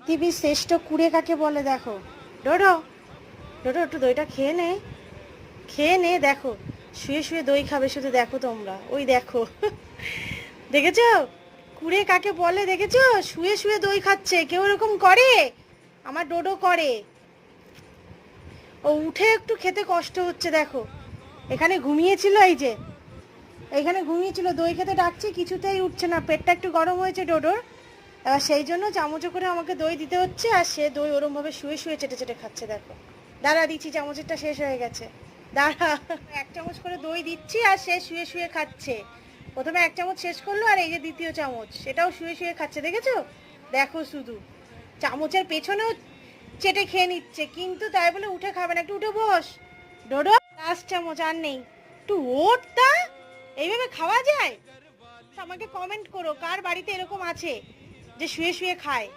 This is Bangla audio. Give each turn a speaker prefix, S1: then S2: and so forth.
S1: পৃথিবীর শ্রেষ্ঠ কুড়ে কাকে বলে দেখো। ডোডো, ডোডো একটু দইটা খেয়ে নে, খেয়ে নে। দেখো শুয়ে শুয়ে দই খাবে শুধু, দেখো তোমরা ওই দেখো দেখেছো কুড়ে কাকে বলে, দেখেছো শুয়ে শুয়ে দই খাচ্ছে। কেউ এরকম করে? আমার ডোডো করে। ও উঠে একটু খেতে কষ্ট হচ্ছে দেখো। এখানে ঘুমিয়েছিল, এই যে এইখানে ঘুমিয়েছিল, দই খেতে ডাকছে, কিছুতেই উঠছে না। পেটটা একটু গরম হয়েছে ডোডোর, এবার সেই জন্য চামচে করে আমাকে দই দিতে হচ্ছে। আর সে দই ওরমভাবে শুয়ে শুয়ে চেটে চেটে খাচ্ছে দেখো। দাঁড়া দিচ্ছি, চামচেরটা শেষ হয়ে গেছে। দাঁড়া, এক চামচ করে দই দিচ্ছি আর সে শুয়ে শুয়ে খাচ্ছে। প্রথমে এক চামচ শেষ করলো, আর এই যে দ্বিতীয় চামচ, সেটাও শুয়ে শুয়ে খাচ্ছে। দেখেছো? দেখো শুধু চামচের পেছনেও চেটে খেয়ে নিচ্ছে, কিন্তু তাই বলে উঠে খাবে না। একটু উঠে বস ডোডো, লাস্ট চামচ আর নেই। একটু ওঠ তা, এইভাবে খাওয়া যায়? আমাকে কমেন্ট করো কার বাড়িতে এরকম আছে যে শুয়ে শুয়ে খায়।